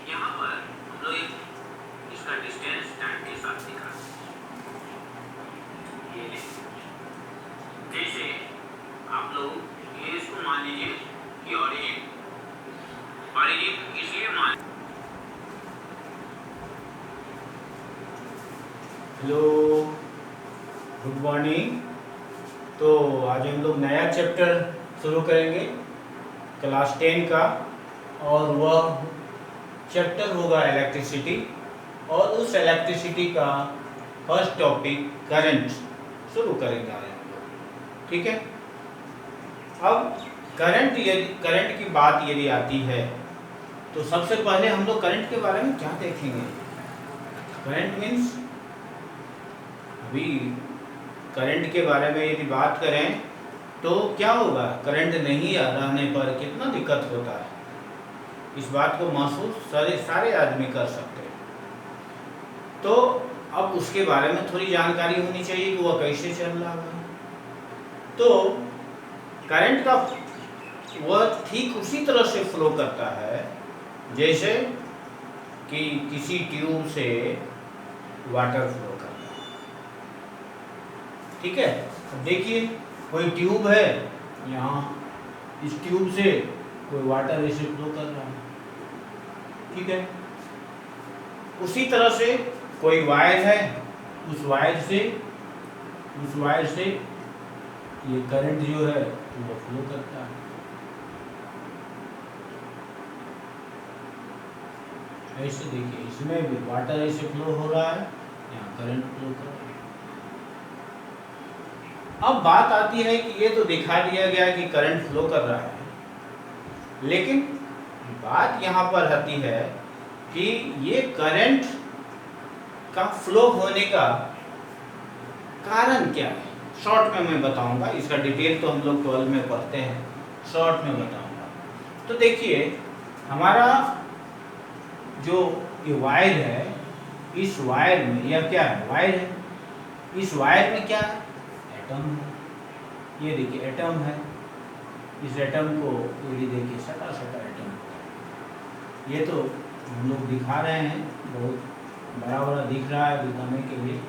यहाँ पर हम लोग इसका डिस्टेंस टाइम के साथ दिखा ये ले। जैसे आप लोग ये इसको मान लीजिए कि ऑरिजिन इसलिए मान। Hello, good morning. तो आज हम लोग नया चैप्टर शुरू करेंगे क्लास 10 का, और वह चैप्टर होगा इलेक्ट्रिसिटी। और उस इलेक्ट्रिसिटी का फर्स्ट टॉपिक करंट शुरू करेंगे आज हम लोग, ठीक है। अब करंट की बात यदि आती है तो सबसे पहले हम लोग करंट के बारे में क्या देखेंगे। करंट मीन्स, अभी करंट के बारे में यदि बात करें तो क्या होगा, करंट नहीं रहने पर कितना दिक्कत होता है, इस बात को महसूस सारे आदमी कर सकते हैं। तो अब उसके बारे में थोड़ी जानकारी होनी चाहिए कि वह कैसे चल रहा है। तो करंट का वह ठीक उसी तरह से फ्लो करता है जैसे कि किसी ट्यूब से वाटर फ्लो करता है, ठीक है। अब देखिए कोई ट्यूब है, यहाँ इस ट्यूब से कोई वाटर ऐसे फ्लो कर रहा है, ठीक है। उसी तरह से कोई वायर है, उस वायर से ये करंट जो है वो फ्लो करता है। ऐसे देखिए, इसमें भी वाटर ऐसे फ्लो हो रहा है, यहाँ करंट फ्लो कर रहा है। अब बात आती है कि ये तो दिखा दिया गया कि करंट फ्लो कर रहा है, लेकिन बात यहाँ पर आती है कि ये करंट का फ्लो होने का कारण क्या है। शॉर्ट में मैं बताऊंगा, इसका डिटेल तो हम लोग 12 में पढ़ते हैं, शॉर्ट में बताऊंगा। तो देखिए, हमारा जो ये वायर है, इस वायर में यह क्या है, वायर है। इस वायर में क्या है, एटम है। ये देखिए एटम है, इस एटम को ये देखिए छोटा छोटा एटम, ये तो हम लोग दिखा रहे हैं, बहुत बड़ा बड़ा दिख रहा है दिखाने के लिए।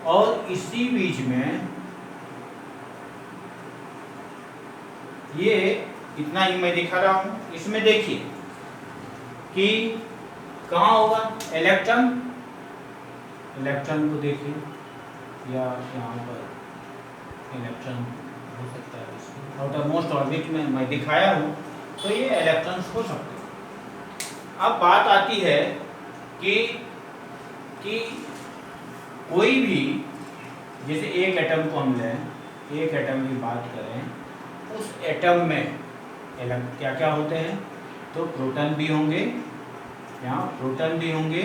और इसी बीच में ये इतना ही मैं दिखा रहा हूँ। इसमें देखिए कि कहाँ होगा इलेक्ट्रॉन को देखिए, या यहाँ पर इलेक्ट्रॉन हो सकता है, आउटर मोस्ट ऑर्बिट में मैं दिखाया हूँ, तो ये इलेक्ट्रॉन्स हो सकते हैं। अब बात आती है कि कोई भी, जैसे एक एटम को हम लें, एक एटम की बात करें, उस एटम में क्या क्या होते हैं, तो प्रोटॉन भी होंगे, यहाँ प्रोटॉन भी होंगे,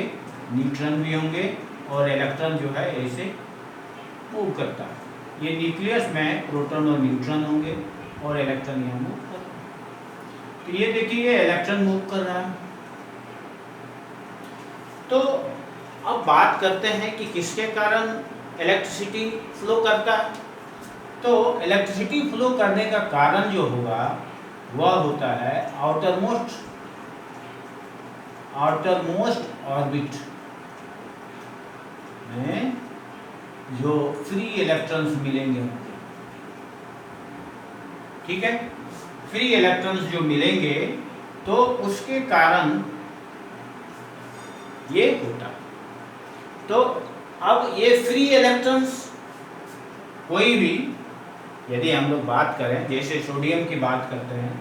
न्यूट्रॉन भी होंगे, और इलेक्ट्रॉन जो है ऐसे मूव करता है। ये न्यूक्लियस में प्रोटॉन और न्यूट्रॉन होंगे और इलेक्ट्रॉन यहाँ मूव कर रहा है। तो ये देखिए ये इलेक्ट्रॉन मूव कर रहा है। तो अब बात करते हैं कि किसके कारण इलेक्ट्रिसिटी फ्लो करता है। तो इलेक्ट्रिसिटी फ्लो करने का कारण जो होगा वह होता है आउटर मोस्ट ऑर्बिट में जो फ्री इलेक्ट्रॉन्स मिलेंगे, ठीक है। फ्री इलेक्ट्रॉन्स जो मिलेंगे तो उसके कारण ये होता है। तो अब ये फ्री इलेक्ट्रॉन्स कोई भी, यदि हम लोग बात करें, जैसे सोडियम की बात करते हैं,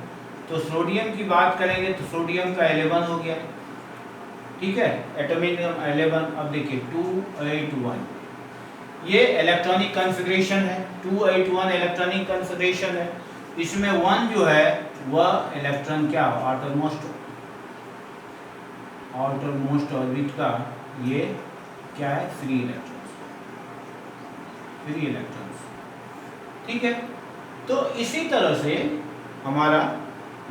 तो सोडियम की बात करेंगे तो सोडियम का 11 हो गया, ठीक है, एटॉमिक 11। अब देखिए 281 ये इलेक्ट्रॉनिक कॉन्फ़िगरेशन है, 281 इलेक्ट्रॉनिक कॉन्फ़िगरेशन है। इसमें 1 जो है वह इलेक्ट्रॉन क्या, आउटर मोस्ट ऑर्बिट का ये क्या है, फ्री इलेक्ट्रॉन्स, ठीक है। तो इसी तरह से हमारा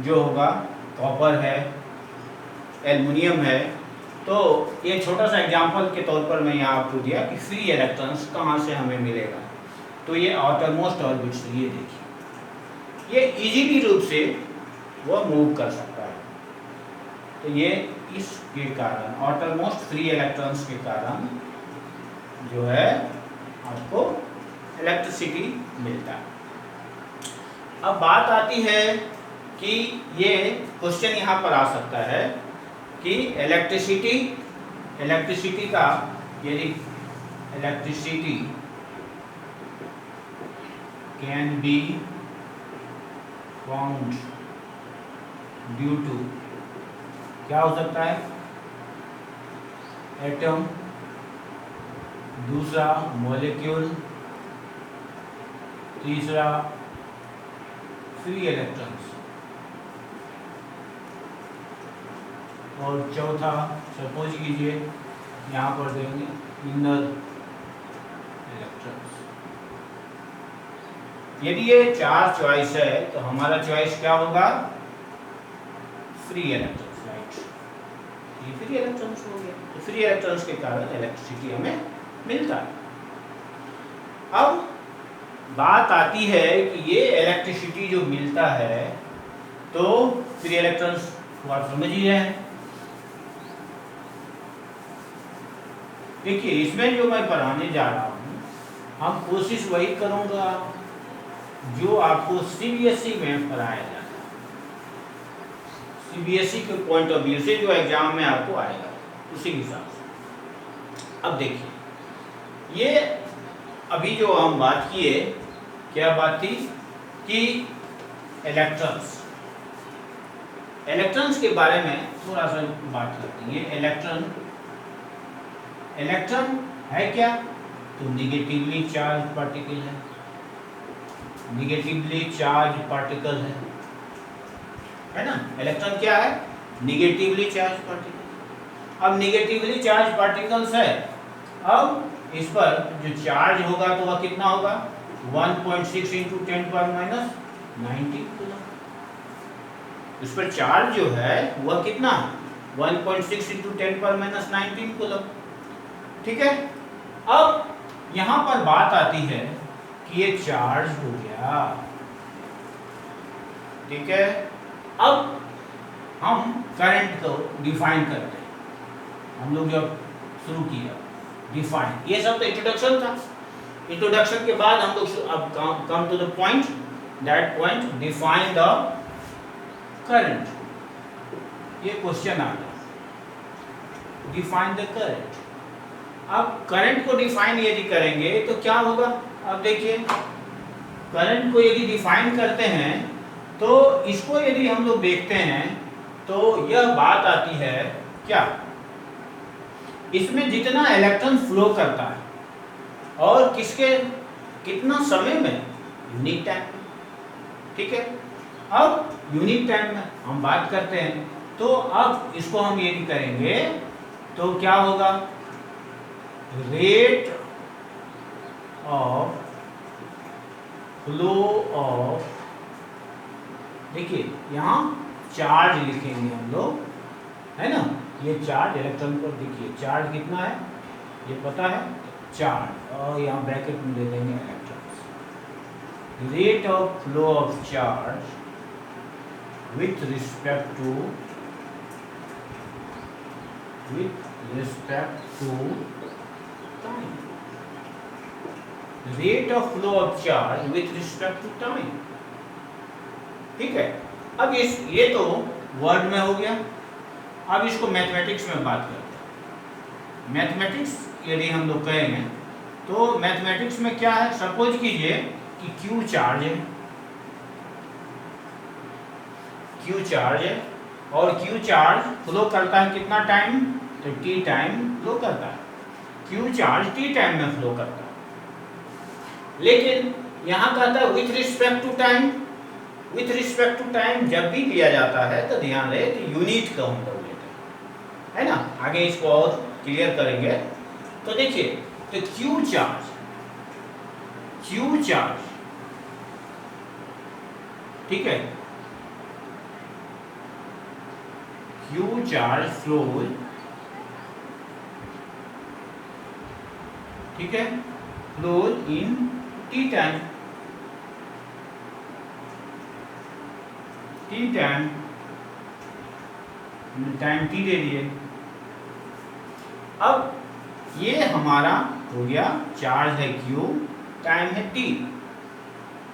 जो होगा कॉपर है, एल्युमिनियम है। तो ये छोटा सा एग्जांपल के तौर पर मैं यहाँ आपको दिया कि फ्री इलेक्ट्रॉन्स कहाँ से हमें मिलेगा। तो ये आउटर मोस्ट ऑर्बिट से, ये देखिए ये इजीली रूप से वो मूव कर सकता है। तो ये इसके कारण आउटरमोस्ट फ्री इलेक्ट्रॉन्स के कारण जो है आपको इलेक्ट्रिसिटी मिलता है। अब बात आती है कि ये क्वेश्चन यहाँ पर आ सकता है कि इलेक्ट्रिसिटी का यदि electricity can be found due to क्या हो सकता है, एटम, दूसरा मॉलिक्यूल, तीसरा फ्री इलेक्ट्रॉन्स और चौथा सपोज कीजिए यहाँ पर देंगे इनर इलेक्ट्रॉन्स। यदि ये 4 चॉइस है तो हमारा चॉइस क्या होगा, फ्री इलेक्ट्रॉन्स, राइट। ये फ्री इलेक्ट्रॉन्स हो गया, तो फ्री इलेक्ट्रॉन्स के कारण इलेक्ट्रिसिटी हमें मिलता है। अब बात आती है कि ये इलेक्ट्रिसिटी जो मिलता है तो फ्री इलेक्ट्रॉन्स को आप समझ ही रहे हैं। देखिए इसमें जो मैं पढ़ाने जा रहा हूँ हम कोशिश वही करूँगा जो आपको सीबीएसई में पढ़ाया जाता है, सीबीएसई के पॉइंट ऑफ व्यू से जो एग्जाम में आपको आएगा उसी हिसाब से। अब देखिए ये अभी जो हम बात किए, क्या बात थी कि इलेक्ट्रॉन्स के बारे में थोड़ा सा बात करते हैं। इलेक्ट्रॉन है क्या, तो निगेटिवली चार्ज पार्टिकल है, निगेटिवली चार्ज पार्टिकल है ना। इलेक्ट्रॉन क्या है, निगेटिवली चार्ज पार्टिकल। अब निगेटिवली चार्ज पार्टिकल्स है, अब इस पर जो चार्ज होगा तो वह कितना होगा, 1.6 × 10⁻⁻⁹ कूलम। इस पर चार्ज जो है वह कितना, 1.6 × 10⁻⁹ कूलम। ठीक है। अब यहां पर बात आती है कि ये चार्ज हो गया, ठीक है। अब हम करंट को डिफाइन करते हैं। हम लोग जब शुरू किया डिफाइन, ये सब तो इंट्रोडक्शन था। इंट्रोडक्शन के बाद हम लोग अब come to the point, that point define the current. ये क्वेश्चन आ गया, डिफाइन द करंट। अब करंट को डिफाइन यदि करेंगे तो क्या होगा, अब देखिए करंट को यदि डिफाइन करते हैं तो इसको यदि हम लोग देखते हैं तो यह बात आती है क्या, इसमें जितना इलेक्ट्रॉन फ्लो करता है और कितना समय में, यूनिट टाइम। ठीक है। अब यूनिट टाइम में हम बात करते हैं तो अब इसको हम यदि करेंगे तो क्या होगा, रेट ऑफ फ्लो ऑफ, देखिए यहाँ चार्ज लिखेंगे हम लोग, है ना। ये चार्ज इलेक्ट्रॉन पर देखिए चार्ज कितना है ये पता है, चार्ज, और यहाँ ब्रैकेट में ले देंगे electrons. Rate of flow of charge with respect to time, rate of flow of charge with respect to time. ठीक है। अब ये तो वर्ड में हो गया। अब इसको मैथमेटिक्स में बात करते हैं। मैथमेटिक्स यदि हम लोग कहेंगे तो मैथमेटिक्स में क्या है, सपोज कीजिए कि Q चार्ज है, Q चार्ज है और Q चार्ज फ्लो करता है कितना टाइम, तो T टाइम फ्लो करता है। Q चार्ज T टाइम में फ्लो करता है, लेकिन यहाँ कहता है with respect to time. With respect to time जब भी लिया जाता है तो ध्यान रहे तो यूनिट का हम लोग लेते हैं, है ना। आगे इसको और क्लियर करेंगे। तो देखिए तो Q चार्ज, ठीक है, Q चार्ज फ्लो, ठीक है, flow in T time, time T दे दिए। अब ये हमारा हो गया चार्ज है क्यू, टाइम है टी।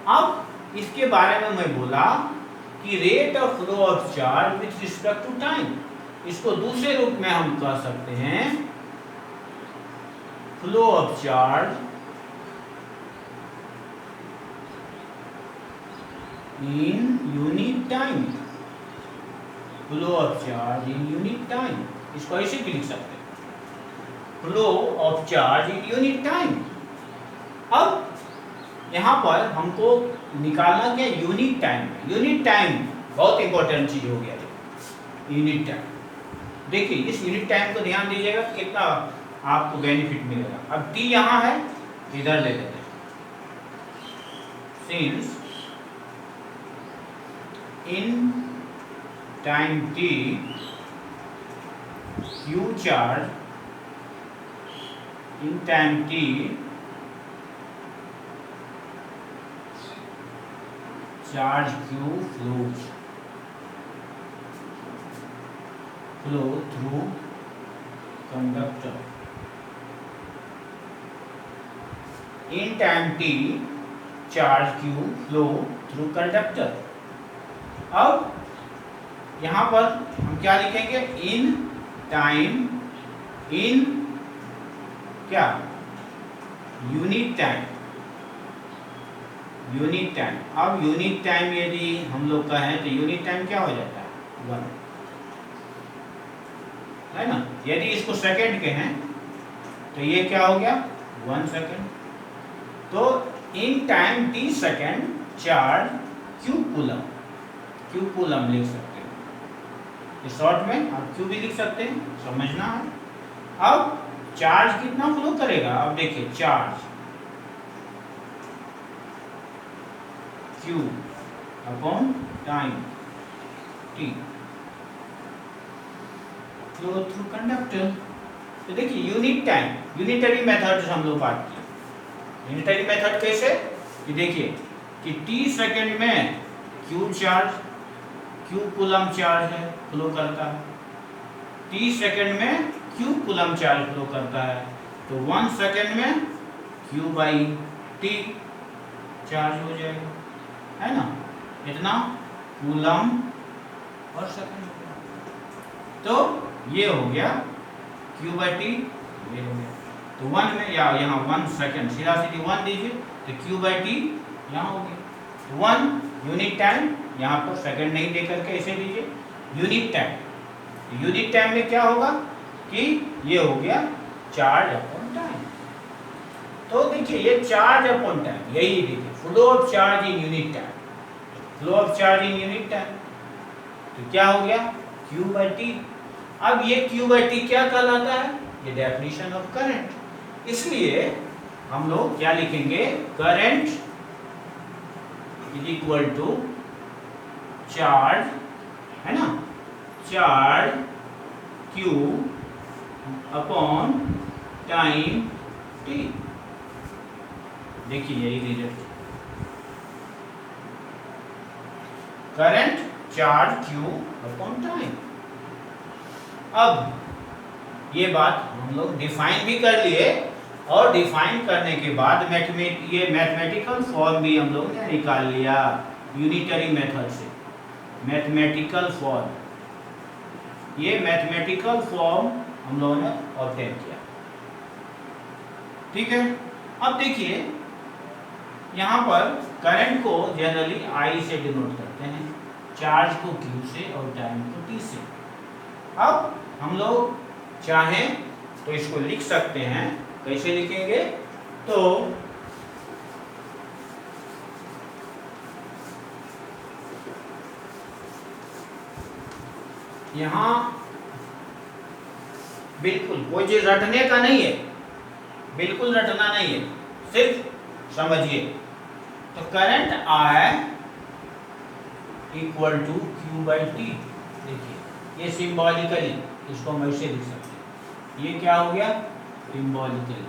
अब इसके बारे में मैं बोला कि rate of flow of charge with respect to time, इसको दूसरे रूप में हम कह सकते हैं flow of charge in unit time. Flow of charge in unit time, इसको ऐसे भी लिख सकते हैं, flow of charge in unit time. अब यहाँ पर हमको निकालना क्या, यूनिट टाइम। यूनिट टाइम बहुत इंपॉर्टेंट चीज हो गया है, यूनिट टाइम। देखिए इस यूनिट टाइम को ध्यान दीजिएगा कितना आपको बेनिफिट मिलेगा। अब टी यहाँ है, इधर ले लेते हैं। Since in time T Q charge, in time T charge Q flows through conductor। in time t charge q flow through conductor। अब यहाँ पर हम क्या लिखेंगे, इन टाइम, इन क्या, यूनिट टाइम, यूनिट टाइम। अब यूनिट टाइम यदि हम लोग कहें तो यूनिट टाइम क्या हो जाता है, 1, है ना। यदि इसको सेकंड के हैं तो ये क्या हो गया, 1 सेकंड। तो in time T second charge Q coulomb, Q coulomb लिख सकते हैं। इस शॉर्ट में आप क्यू भी लिख सकते हैं, समझना है। अब चार्ज कितना फ्लो करेगा, अब देखिए charge Q upon time T flow through conductor. तो देखिए यूनिट टाइम, यूनिटरी मेथड से हम लोग बात की। यूनिटरी मेथड कैसे, कि देखिए कि T सेकंड में Q charge, Q coulomb charge है, फ्लो करता है। T सेकंड में Q कूलम चार्ज फ्लो करता है, तो 1 सेकंड में Q बाई T चार्ज हो जाएगा, है ना। इतना कूलम और सेकंड हो गया। तो ये हो गया Q बाई T, ये हो गया। तो 1 में या यहाँ 1 सेकंड, सीधा सीधी 1 दीजिए तो Q बाई T यहाँ हो गया। 1 यूनिट टाइम, यहाँ पर सेकंड नहीं दे करके ऐसे दीजिए यूनिट टाइम। यूनिट टाइम में क्या होगा कि ये हो गया चार्ज अपॉन टाइम। तो देखिए ये चार्ज अपॉन टाइम, यही देखिए flow of charge in unit time, flow of charge in unit time. तो क्या हो गया, Q बाई टी। अब ये Q बाई टी क्या कहलाता है, ये डेफिनेशन ऑफ करंट। इसलिए हम लोग क्या लिखेंगे, current is equal to charge, है ना, charge Q upon time T। देखिए यही result, current charge Q upon time. अब ये बात हम लोग डिफाइन भी कर लिए, और डिफाइन करने के बाद ये मैथमेटिकल फॉर्म भी हम लोग ने निकाल लिया यूनिटरी मेथड से। मैथमेटिकल फॉर्म, ये मैथमेटिकल फॉर्म हम लोगों ने ऑब्टेन किया, ठीक है। अब देखिए यहाँ पर करंट को जनरली I से डिनोट करते हैं, चार्ज को Q से और टाइम को T से। अब हम लोग चाहें तो इसको लिख सकते हैं, कैसे लिखेंगे, तो यहाँ बिल्कुल कोई चीज रटने का नहीं है, बिल्कुल रटना नहीं है, सिर्फ समझिए। तो current I equal to Q by T. देखिए ये सिंबॉलिकली इसको हम ऐसे लिख सकते हैं, ये क्या हो गया, सिंबॉलिकली।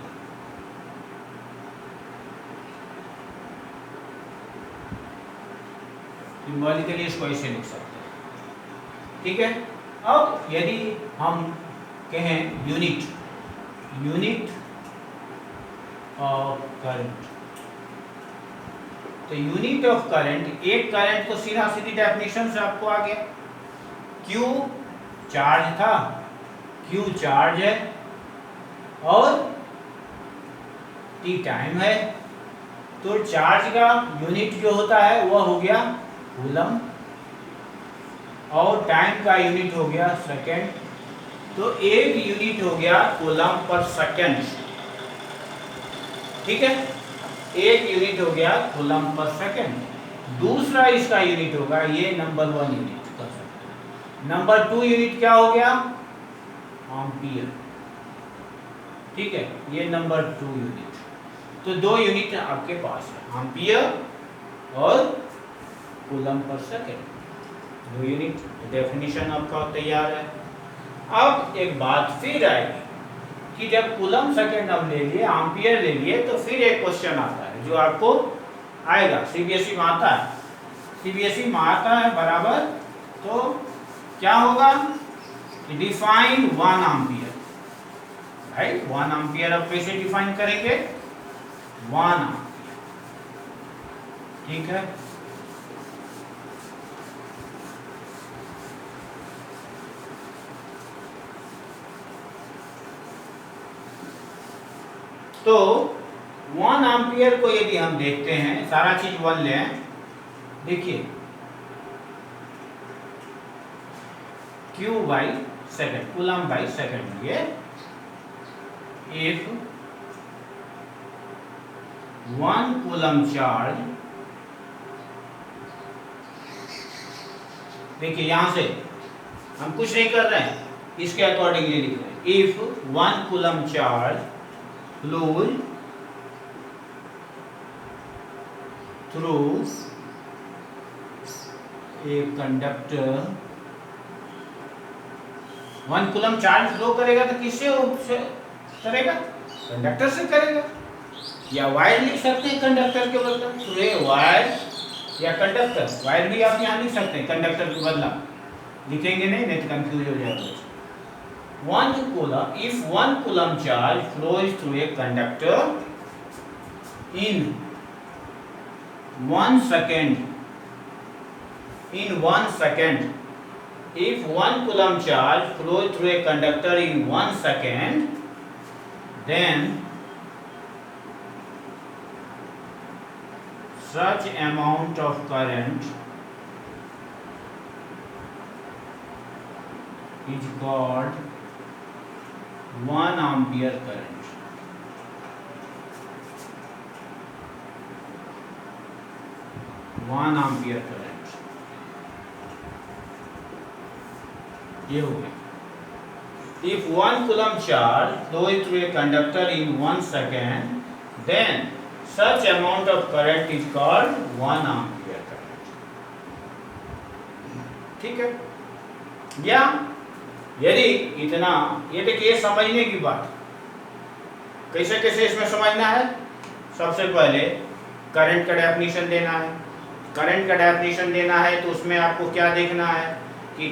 सिंबॉलिकली इसको ऐसे लिख सकते हैं, ठीक है। अब यदि हम कहें यूनिट ऑफ करंट, तो यूनिट ऑफ करंट, एक करंट तो सीधा सीधी डेफिनेशन से आपको आ गया, Q चार्ज था, Q चार्ज है और T टाइम है, तो चार्ज का यूनिट जो होता है वह हो गया कूलम और टाइम का यूनिट हो गया सेकेंड, तो एक यूनिट हो गया कूलम पर सेकेंड। ठीक है, एक यूनिट हो गया कूलम पर सेकेंड। दूसरा इसका यूनिट होगा, ये नंबर 1 यूनिट कर सकते हैं। नंबर 2 यूनिट क्या हो गया, एम्पियर। ठीक है, ये नंबर 2 यूनिट। तो 2 यूनिट आपके पास है, एम्पियर और coulomb per second, 2 unit. Definition आपका तैयार है। अब एक बात फिर आएगी कि जब कूलम सेकेंड हम ले लिए, एम्पियर ले लिए, तो फिर एक क्वेश्चन आता है जो आपको आएगा, सीबीएसई में आता है, सीबीएसई में आता है बराबर। तो क्या होगा, डिफाइन 1 एम्पियर, राइट। 1 एम्पियर अब कैसे डिफाइन करेंगे, 1 एम्पियर। ठीक है, तो 1 एम्पियर को यदि हम देखते हैं, सारा चीज 1 लें, देखिए Q by second, coulomb by second, ये इफ 1 कूलम चार्ज, देखिए यहां से हम कुछ नहीं कर रहे हैं, इसके अकॉर्डिंगली लिख रहे हैं। If 1 coulomb charge flows through a conductor, 1 coulomb charge flow करेगा तो किससे करेगा, कंडक्टर से करेगा, या वायर लिख सकते हैं कंडक्टर के बदला, थ्रू ए वायर या कंडक्टर। वायर भी आप यहाँ लिख सकते हैं, कंडक्टर के बदला लिखेंगे नहीं तो कंफ्यूज हो जाएगा। 1 coulomb, if 1 coulomb charge flows through a conductor in 1 second, if 1 coulomb charge flows through a conductor in 1 second, then such amount of current is called 1 ampere current। One ampere current, ये हो गया। If 1 coulomb charge flows through a conductor in 1 second, then such amount of current is called 1 ampere current। ठीक है, या यदि इतना, ये देखिए समझने की बात, कैसे कैसे इसमें समझना है। सबसे पहले करंट का डेफिनेशन देना है, करंट का डेफिनेशन देना है तो उसमें आपको क्या देखना है कि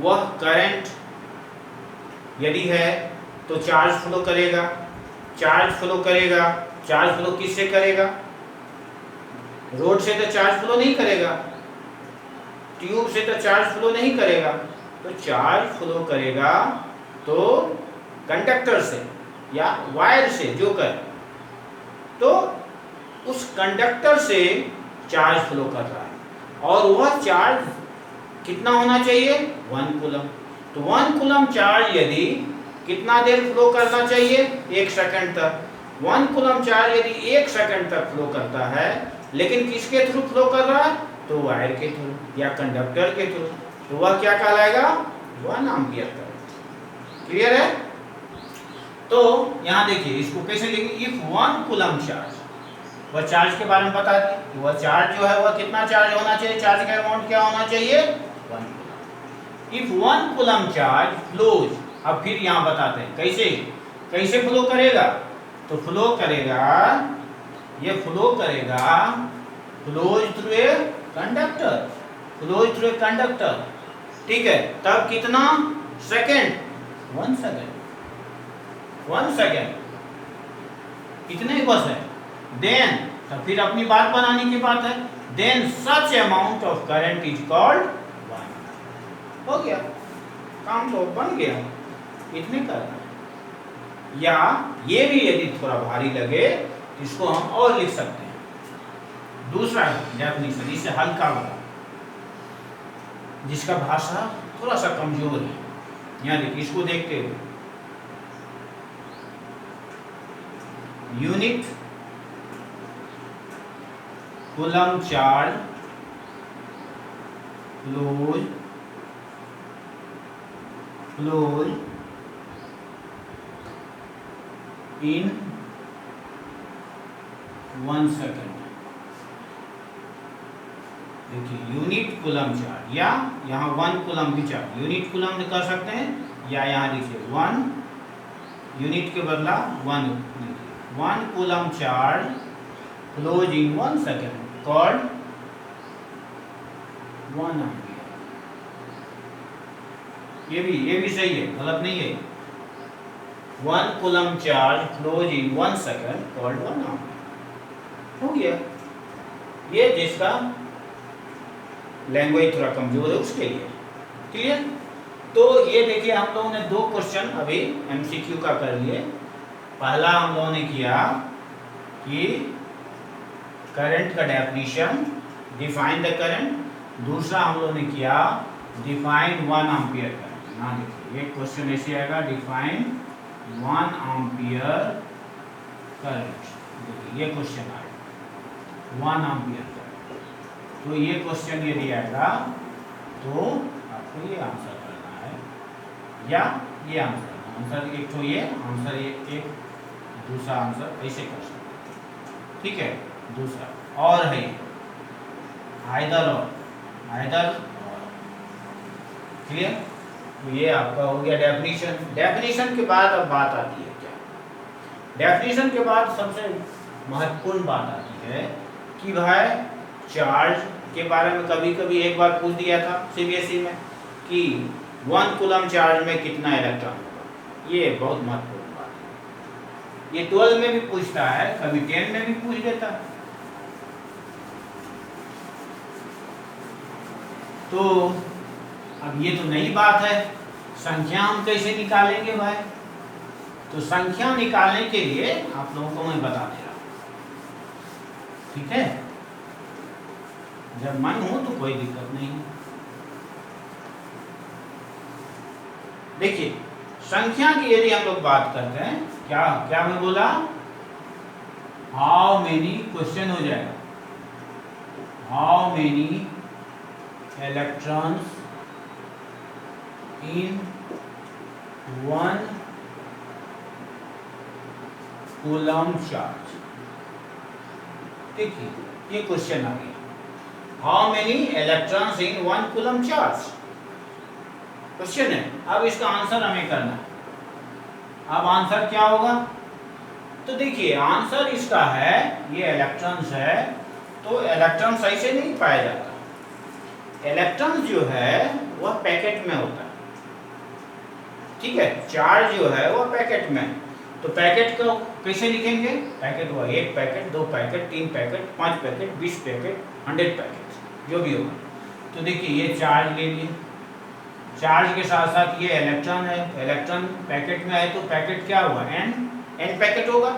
वह करंट यदि है तो चार्ज फ्लो करेगा, चार्ज फ्लो किससे करेगा, रोड से तो चार्ज फ्लो नहीं करेगा, ट्यूब से तो चार्ज फ्लो नहीं करेगा, तो चार्ज फ्लो करेगा तो कंडक्टर से या वायर से जो कर, तो उस कंडक्टर से चार्ज फ्लो कर रहा है और वह चार्ज कितना होना चाहिए, 1 कूलम। तो 1 कूलम चार्ज यदि कितना देर फ्लो करना चाहिए, 1 सेकंड तक। 1 कूलम चार्ज यदि 1 सेकंड तक फ्लो करता है, लेकिन किसके थ्रू फ्लो कर रहा है, तो वायर के थ्रू या कंडक्टर के थ्रू, तो वह क्या कहलाएगा, 1 एम्पियर करंट। क्लियर है। तो यहाँ देखिए इसको कैसे लिखेंगे, इफ 1 कूलम चार्ज, वह चार्ज के बारे में बता दिए, वह चार्ज जो है वह कितना चार्ज होना चाहिए, चार्ज का अमाउंट क्या होना चाहिए, 1 coulomb. If 1 coulomb charge flows, अब फिर यहाँ बताते हैं कैसे फ्लो करेगा, तो फ्लो करेगा, ये फ्लो करेगा flows through a conductor, flows through a conductor, ठीक है, तब कितना सेकेंड, 1 सेकेंड, 1 सेकेंड, इतने ही बस है। देन तो फिर अपनी बात बनाने की बात है, then such amount of current is called 1। हो गया, काम तो बन गया, इतने करना है। या ये भी यदि थोड़ा भारी लगे इसको हम और लिख सकते हैं। दूसरा डेफिनेशन, इससे हल्का वाला, जिसका भाषा थोड़ा सा कमजोर है, यहाँ देखिए, इसको देखते हुए, unit coulomb charge flows in 1 second. देखिए, यूनिट कूलम चार्ज, या यहाँ 1 कूलम भी चार्ज, यूनिट कूलम कर सकते हैं, या यहाँ देखिए 1 यूनिट के बदला 1 coulomb charge flows in 1 second called 1 ampere. ये भी सही है, गलत नहीं है। 1 coulomb charge flows in 1 second called 1 ampere. हो गया, ये जिसका लैंग्वेज थोड़ा कमजोर है उसके लिए। क्लियर? तो ये देखिए, हम लोगों ने 2 क्वेश्चन अभी एमसीक्यू का कर लिए। पहला हम लोगों ने किया कि करंट का डेफिनेशन, डिफाइन द करंट। दूसरा हम लोगों ने किया डिफाइन 1 एम्पियर करंट। ना देखिए, ये क्वेश्चन ऐसे आएगा, डिफाइन 1 एम्पियर करंट। देखिए, ये क्वेश्चन आएगा 1 एम्पियर करंट। तो ये क्वेश्चन यदि आएगा तो आपको ये आंसर करना है, या ये आंसर एक तो ये आंसर, ये एक दूसरा आंसर ऐसे कर सकते हैं। ठीक है, दूसरा और है आइदर और, आइदर और। क्लियर? तो ये आपका हो गया डेफिनेशन। डेफिनेशन के बाद अब बात आती है क्या? डेफिनेशन के बाद सबसे महत्वपूर्ण बात आती है कि भाई चार्ज के बारे में कभी कभी एक बार पूछ दिया था सीबीएसई में कि 1 कूलम चार्ज में कितना इलेक्ट्रॉन होगा। ये बहुत महत्वपूर्ण बात है। ये 12 में भी पूछता है, कभी 10 में भी पूछ देता है। तो अब ये तो नई बात है, संख्या हम कैसे निकालेंगे भाई? तो संख्या निकालने के लिए आप लोगों को मैं बता दे रहा हूं। ठीक है, जब मन हो तो कोई दिक्कत नहीं। देखिए, संख्या की यदि हम लोग बात करते हैं, क्या क्या मैं बोला, हाउ मेनी, क्वेश्चन हो जाएगा, how many electrons in 1 coulomb charge. देखिए, ये क्वेश्चन आ गया, how many electrons in 1 coulomb charge, question है। अब इसका आंसर हमें करना है। अब आंसर क्या होगा? तो देखिए, आंसर इसका है, ये इलेक्ट्रॉन्स है, तो इलेक्ट्रॉन्स ऐसे नहीं पाया जाता। इलेक्ट्रॉन्स जो है वह पैकेट में होता है। ठीक है, चार्ज जो है वह पैकेट में। तो पैकेट को कैसे लिखेंगे? पैकेट हुआ 1 packet, 2 packet, 3 packet, 5 packet, 20 packet, 100 packet, जो भी होगा। तो देखिए, ये चार्ज ले लिए, चार्ज के साथ साथ ये इलेक्ट्रॉन है, इलेक्ट्रॉन पैकेट में है, तो पैकेट क्या हुआ? n पैकेट होगा,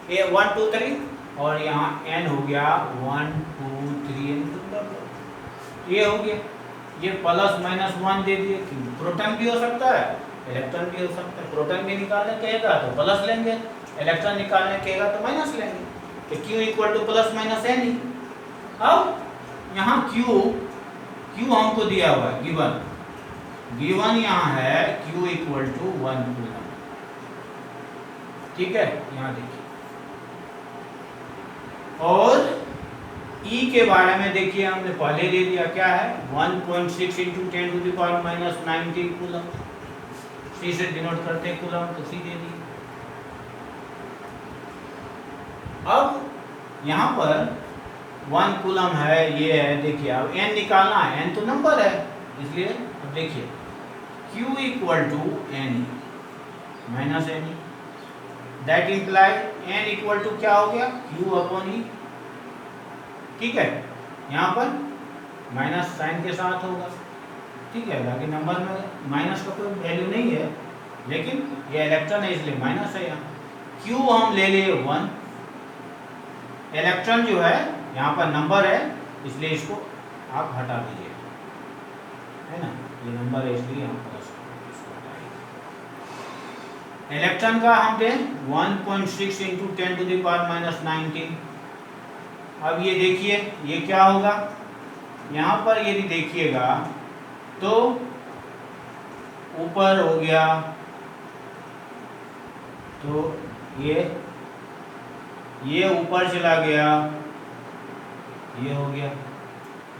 ये 1 2 3, और यहाँ n हो गया 1 2 3 n। ये हो गया, ये प्लस माइनस 1 दे दिए। प्रोटॉन भी हो सकता है, इलेक्ट्रॉन भी हो सकता है। प्रोटॉन भी निकालने कहेगा तो प्लस लेंगे, इलेक्ट्रॉन निकालने कहेगा तो माइनस लेंगे। तो Q equal two plus minus n ही। अब यहाँ Q हमको दिया हुआ है, गिवन यहाँ है Q इक्वल टू 1 कूलम। ठीक है, यहाँ देखिए, और E के बारे में देखिए, हमने पहले दे दिया, क्या है? 1.6 into 10 to the power minus 19 coulomb. C से डिनोट करते हैं कूलम, तो C दे दी। अब यहाँ पर 1 कूलम है, ये है, देखिए अब n निकालना है, n तो नंबर है, इसलिए अब देखिए Q equal to n minus n, that imply n equal to क्या हो गया Q अपॉन ई। ठीक है, यहाँ पर माइनस साइन के साथ होगा। ठीक है, बाकी नंबर में माइनस का कोई वैल्यू नहीं है, लेकिन ये इलेक्ट्रॉन है इसलिए माइनस है यहाँ। Q हम ले लिए 1, इलेक्ट्रॉन जो है यहाँ पर नंबर है इसलिए इसको आप हटा दीजिए, है ना, ये नंबर है इसलिए यहाँ पर इसको हटाइए। इलेक्ट्रॉन का हम दें 1.6 into 10 to the power minus 19। अब ये देखिए ये क्या होगा, यहाँ पर यदि देखिएगा तो ऊपर हो गया तो ये ऊपर चला गया, ये हो गया।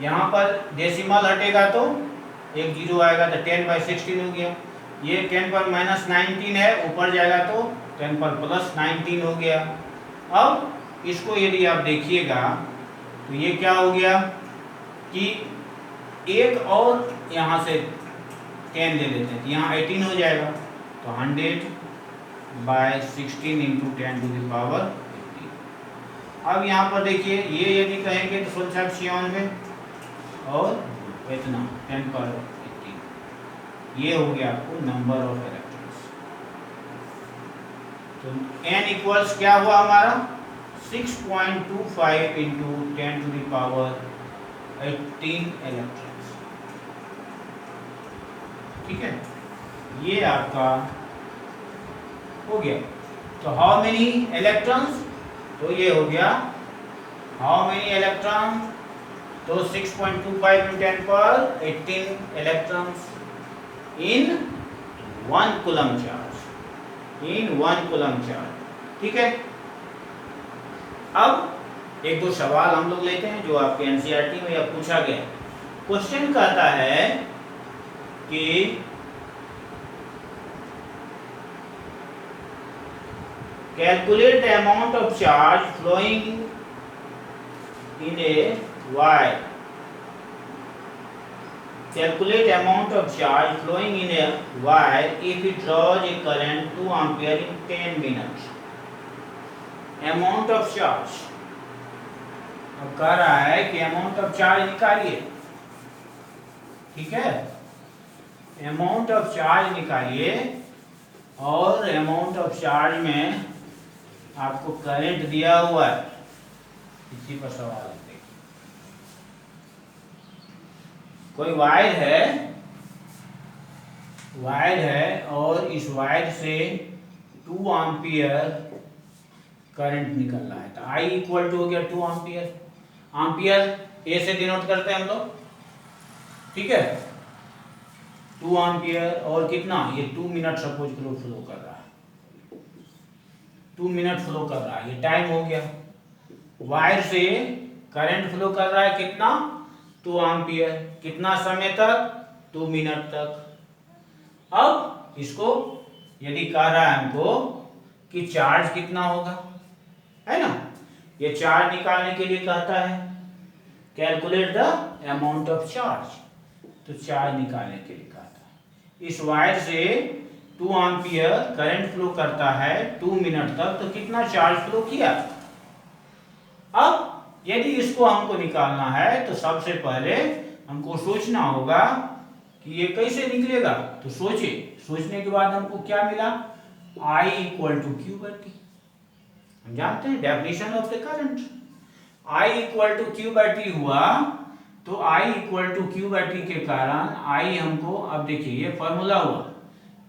यहाँ पर डेसिमल हटेगा तो एक जीरो आएगा तो 10/16 हो गया। ये 10 पर माइनस 19 है, ऊपर जाएगा तो 10 पर प्लस 19 हो गया। अब इसको यदि आप देखिएगा तो ये क्या हो गया कि एक और यहाँ से 10 ले लेते हैं तो यहाँ 18 हो जाएगा, तो 100/16 इंटू 10 टू द पावर 18। अब यहाँ पर देखिए ये यदि कहेंगे तो 1696 और इतना 10 पर 18, ये हो गया आपको नंबर ऑफ इलेक्ट्रॉन्स। तो n इक्वल्स क्या हुआ हमारा 6.25 into 10 to the power 18 electrons. ठीक है, ये आपका हो गया। तो हाउ मेनी इलेक्ट्रॉन्स, तो ये हो गया हाउ मेनी इलेक्ट्रॉन, तो 6.25 × 10 पर 18 electrons in 1 coulomb charge, in 1 coulomb charge. ठीक है, अब एक दो सवाल हम लोग लेते हैं जो आपके एनसीईआरटी में या पूछा गया। क्वेश्चन कहता है कि calculate the amount of charge flowing in a wire, calculate amount of charge flowing in a wire if it draws a current 2 ampere in 10 minutes. Amount of charge, अब कह रहा है कि amount of charge निकालिए। ठीक है, amount of charge निकालिए और amount of charge में आपको करंट दिया हुआ है, इसी पर सवाल है। कोई वायर है और इस वायर से 2 एम्पियर करंट निकल रहा है, तो I इक्वल टू हो गया 2 एम्पियर। एम्पियर ए से डिनोट करते हैं हम लोग। ठीक है, 2 एम्पियर और कितना, ये 2 मिनट सपोज करो फ्लो कर रहा है, 2 मिनट फ्लो कर रहा है, ये टाइम हो गया। वायर से करंट फ्लो कर रहा है कितना, 2 एम्पियर, कितना समय तक, 2 मिनट तक। अब इसको यदि कह रहा है हमको कि चार्ज कितना होगा, है ना, ये चार्ज निकालने के लिए कहता है calculate the amount of charge, तो चार्ज निकालने के लिए कहता है। इस वायर से 2 एम्पियर करंट फ्लो करता है 2 मिनट तक, तो कितना चार्ज फ्लो किया। अब यदि इसको हमको निकालना है तो सबसे पहले हमको सोचना होगा कि ये कैसे निकलेगा। तो सोचने के बाद हमको क्या मिला, I इक्वल टू Q/T। हम जानते हैं definition of the current, I equal to Q/T हुआ, तो I इक्वल टू Q/T के कारण I हमको, अब देखिए ये फॉर्मूला हुआ,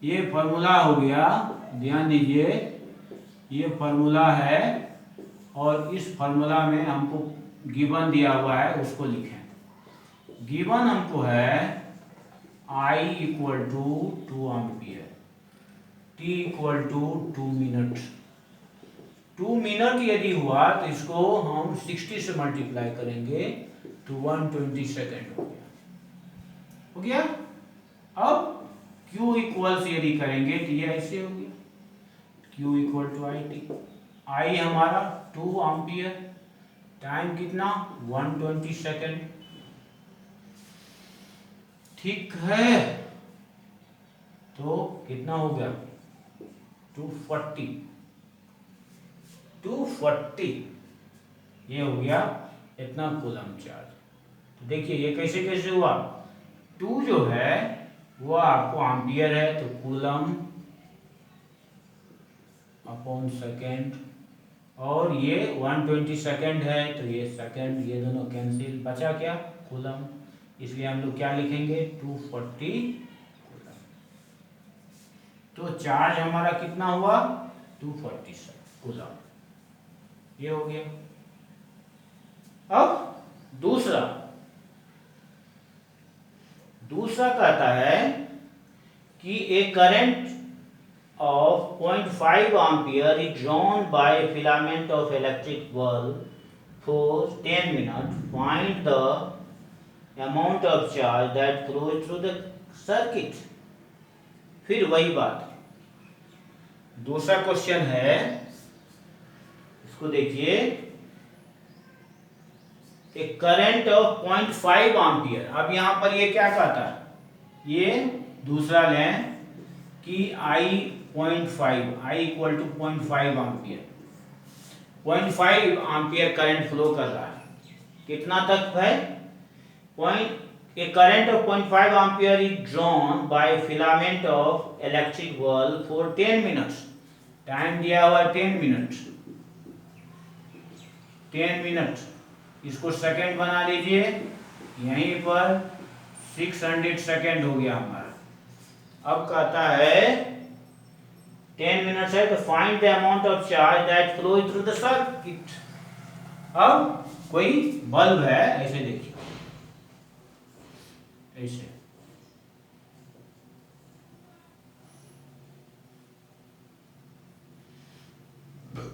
ये फॉर्मूला हो गया, ध्यान दीजिए ये फॉर्मूला है और इस फॉर्मूला में हमको गिवन दिया हुआ है उसको लिखें। गिवन हमको है I equal to 2 ampere, T equal to 2 minute. 2 minute यदि हुआ तो इसको हम 60 से मल्टीप्लाई करेंगे तो 120 सेकेंड हो गया। अब Q इक्वल से यदि करेंगे तो ये ऐसे हो गया, Q equal to IT। I हमारा 2 एम्पियर, टाइम कितना 120 सेकेंड। ठीक है, तो कितना हो गया 240, 240 ये हो गया इतना कूलम चार्ज। तो देखिए ये कैसे कैसे हुआ, 2 जो है वो आपको एम्पियर है, तो कूलम अपॉन सेकेंड, और ये 120 सेकेंड है, तो ये सेकेंड, ये दोनों कैंसिल, बचा क्या कूलम, इसलिए हम लोग क्या लिखेंगे 240 कूलम। तो चार्ज हमारा कितना हुआ 240 कूलम, ये हो गया। अब दूसरा कहता है कि ए current of 0.5 ampere is drawn by a filament of electric bulb for 10 minutes. Find the amount of charge that flows through the circuit. फिर वही बात, दूसरा क्वेश्चन है, इसको देखिए, एक करंट ऑफ 0.5 एम्पियर। अब यहां पर ये क्या कहता है, ये दूसरा लें कि I 0.5, I equal to 0.5 ampere, 0.5 ampere current flow कर रहा है, कितना तक है a current of 0.5 ampere is drawn by filament of electric bulb for 10 minutes, time दिया हुआ 10 मिनट, 10 मिनट, इसको सेकंड बना लीजिए, यहीं पर 600 सेकंड हो गया हमारा। अब कहता है 10 मिनट्स है, तो find the amount of charge that flow through the circuit. अब कोई बल्ब है, ऐसे देखिए, ऐसे,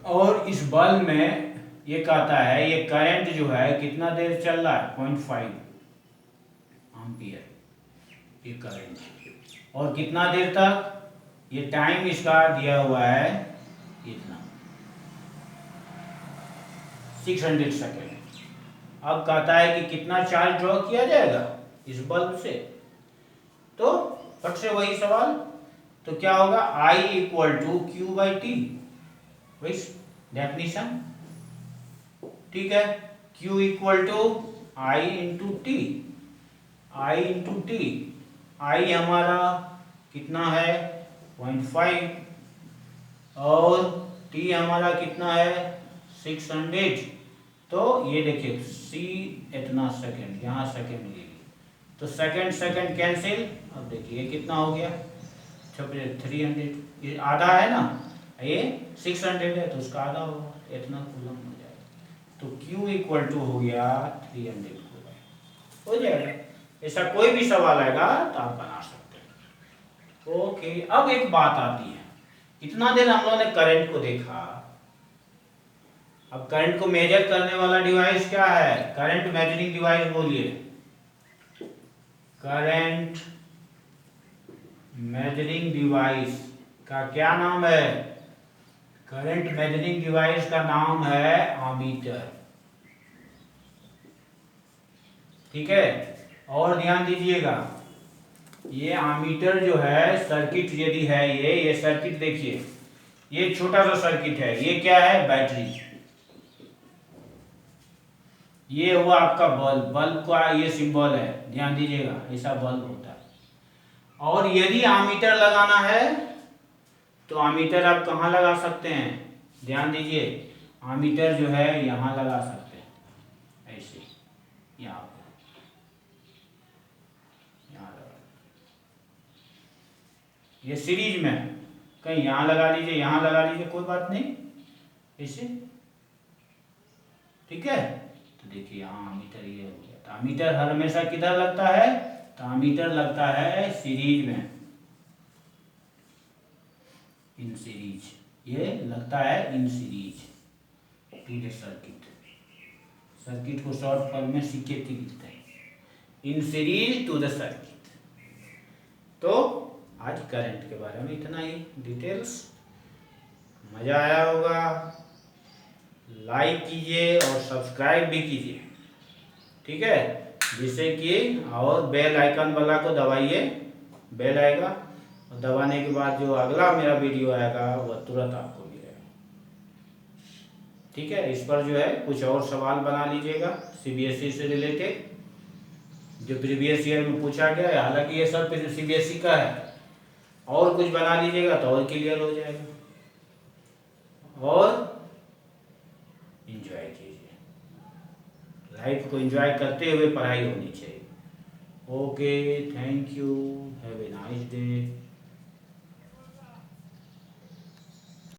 और इस बल्ब में ये कहता है ये करंट जो है कितना देर चल रहा है 0.5 एम्पियर ये करंट, और कितना देर तक, ये टाइम इसका दिया हुआ है इतना 600 सेकेंड। अब कहता है कि कितना चार्ज ड्रॉ किया जाएगा इस बल्ब से, तो फट से वही सवाल, तो क्या होगा I equal to Q by T, वही डेफिनेशन, ठीक है, Q equal to I into T, I into T, I हमारा कितना है 0.5 और T हमारा कितना है 600, तो ये देखिए C इतना सेकंड, यहाँ सेकंड ले ली, तो सेकंड सेकंड कैंसिल। अब देखिए ये कितना हो गया 300, ये आधा है ना, ये 600 है तो उसका आधा होगा, इतना कूलम हो जाएगा, तो Q इक्वल टू हो गया 300 कूलम, हो जाएगा। ऐसा कोई भी सवाल आएगा तो आप बना सकते हैं। ओके, अब एक बात आती है, इतना देर हम लोगों ने करंट को देखा, अब करंट को मेजर करने वाला डिवाइस क्या है, करंट मेजरिंग डिवाइस बोलिए, करंट मेजरिंग डिवाइस का क्या नाम है, करंट मेजरिंग डिवाइस का नाम है एमीटर, ठीक है। और ध्यान दीजिएगा, ये एमीटर जो है, सर्किट यदि है ये सर्किट देखिए, ये छोटा सा सर्किट है, ये क्या है बैटरी, ये हुआ आपका बल्ब, बल्ब का ये सिंबल है, ध्यान दीजिएगा ऐसा बल्ब होता है। और यदि एमीटर लगाना है तो एमीटर आप कहाँ लगा सकते हैं, ध्यान दीजिए, एमीटर जो है यहाँ लगा सकते हैं, ऐसे यहाँ लगा, ये सीरीज में कहीं यहाँ लगा लीजिए, यहाँ लगा लीजिए, कोई बात नहीं, ऐसे, ठीक है। तो देखिए यहाँ एमीटर ये हो गया, तो एमीटर हर हमेशा किधर लगता है, तो एमीटर लगता है सीरीज में, इन सीरीज, ये लगता है in series to the circuit, circuit को शॉर्ट फॉर्म में CKT लिखते हैं, in series to the circuit. तो आज करंट के बारे में इतना ही डिटेल्स, मजा आया होगा, लाइक कीजिए और सब्सक्राइब भी कीजिए, ठीक है। जिससे कि और बेल आइकन वाला को दबाइए, बेल आएगा और दबाने के बाद जो अगला मेरा वीडियो आएगा वह तुरंत आपको मिलेगा। ठीक है, इस पर जो है कुछ और सवाल बना लीजिएगा सीबीएसई से रिलेटेड, जो प्रीवियस ईयर में पूछा गया है। हालांकि ये सब सीबीएसई का है, और कुछ बना लीजिएगा तो और क्लियर हो जाएगा। और एंजॉय कीजिए, लाइफ को एंजॉय करते हुए पढ़ाई होनी चाहिए। Okay, thank you, have a nice day.